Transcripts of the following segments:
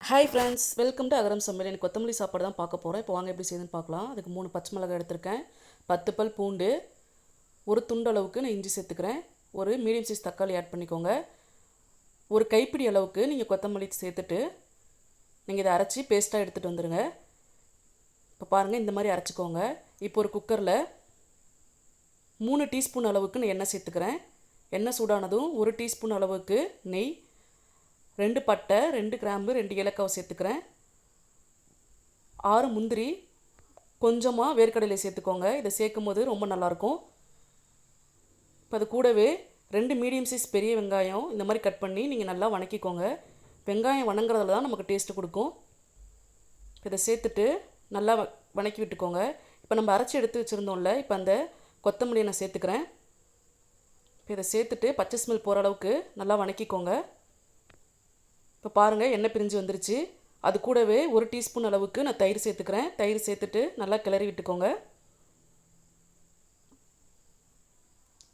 Hi friends, welcome to அகரம் சமையல். எனக்கு கொத்தமல்லி சாப்பாடு தான் பார்க்க போகிறேன். இப்போ வாங்க எப்படி செய்யுதுன்னு பார்க்கலாம். அதுக்கு 3 பச்சை மிளகாய் எடுத்திருக்கேன், 10 பல் பூண்டு, ஒரு துண்டு அளவுக்கு நான் இஞ்சி சேர்த்துக்கிறேன், ஒரு மீடியம் சைஸ் தக்காளி ஆட் பண்ணிக்கோங்க. ஒரு கைப்பிடி அளவுக்கு நீங்கள் கொத்தமல்லி சேர்த்துட்டு நீங்கள் இதை அரைச்சி பேஸ்ட்டாக எடுத்துகிட்டு வந்துடுங்க. இப்போ பாருங்கள், இந்த மாதிரி அரைச்சிக்கோங்க. இப்போ ஒரு குக்கரில் 3 டீஸ்பூன் அளவுக்கு நான் எண்ணெய் சேர்த்துக்கிறேன். எண்ணெய் சூடானதும் 1 டீஸ்பூன் அளவுக்கு நெய், 2 பட்டை, 2 கிராம்பு, 2 ஏலக்காவை சேர்த்துக்கிறேன். 6 முந்திரி, கொஞ்சமாக வேர்க்கடலை சேர்த்துக்கோங்க. இதை சேர்க்கும் போது ரொம்ப நல்லாயிருக்கும். இப்போ அது கூடவே 2 மீடியம் சைஸ் பெரிய வெங்காயம் இந்த மாதிரி கட் பண்ணி நீங்கள் நல்லா வணக்கிக்கோங்க. வெங்காயம் வணங்குறதுல தான் நமக்கு டேஸ்ட்டு கொடுக்கும். இதை சேர்த்துட்டு நல்லா வணக்கி விட்டுக்கோங்க. இப்போ நம்ம அரைச்சி எடுத்து வச்சுருந்தோம்ல, இப்போ அந்த கொத்தமல்லியை நான் சேர்த்துக்கிறேன். இப்போ இதை சேர்த்துட்டு பச்சை ஸ்மெல் போகிற அளவுக்கு நல்லா வணக்கிக்கோங்க. இப்போ பாருங்கள், எண்ணெய் பிரிஞ்சு வந்துருச்சு. அது கூடவே 1 டீஸ்பூன் அளவுக்கு நான் தயிர் சேர்த்துக்கிறேன். தயிர் சேர்த்துட்டு நல்லா கிளறி விட்டுக்கோங்க.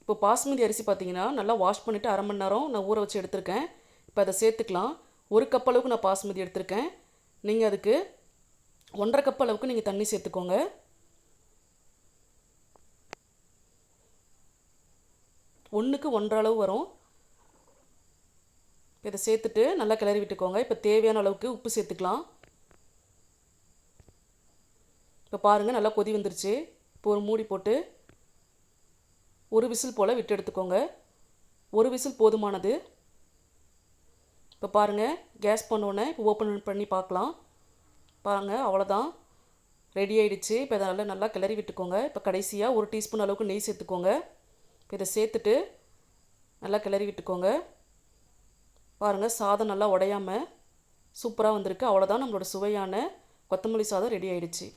இப்போ பாஸ்மதி அரிசி பார்த்தீங்கன்னா நல்லா வாஷ் பண்ணிவிட்டு 1/2 மணி நேரம் நான் ஊற வச்சு எடுத்திருக்கேன். இப்போ அதை சேர்த்துக்கலாம். 1 கப் அளவுக்கு நான் பாஸ்மதி எடுத்திருக்கேன். நீங்கள் அதுக்கு 1.5 கப் அளவுக்கு நீங்கள் தண்ணி சேர்த்துக்கோங்க. ஒன்றுக்கு 1.5 அளவு வரும். இதை சேர்த்துட்டு நல்லா கிளறி விட்டுக்கோங்க. இப்போ தேவையான அளவுக்கு உப்பு சேர்த்துக்கலாம். இப்போ பாருங்கள், நல்லா கொதி வந்துருச்சு. இப்போ ஒரு மூடி போட்டு ஒரு விசில் போல் விட்டு எடுத்துக்கோங்க. ஒரு விசில் போதுமானது. இப்போ பாருங்கள், கேஸ் பண்ணோன்னே இப்போ ஓப்பன் பண்ணி பார்க்கலாம். பாருங்கள், அவ்வளோதான், ரெடி ஆகிடுச்சு. இப்போ இதை நல்லா கிளறி விட்டுக்கோங்க. இப்போ கடைசியாக 1 டீஸ்பூன் அளவுக்கு நெய் சேர்த்துக்கோங்க. இப்போ இதை சேர்த்துட்டு நல்லா கிளறி விட்டுக்கோங்க. பாருங்கள், சாதம் நல்லா உடையாமல் சூப்பராக வந்திருக்கு. அவ்வளோதான், நம்மளோட சுவையான கொத்தமல்லி சாதம் ரெடி ஆகிடுச்சு.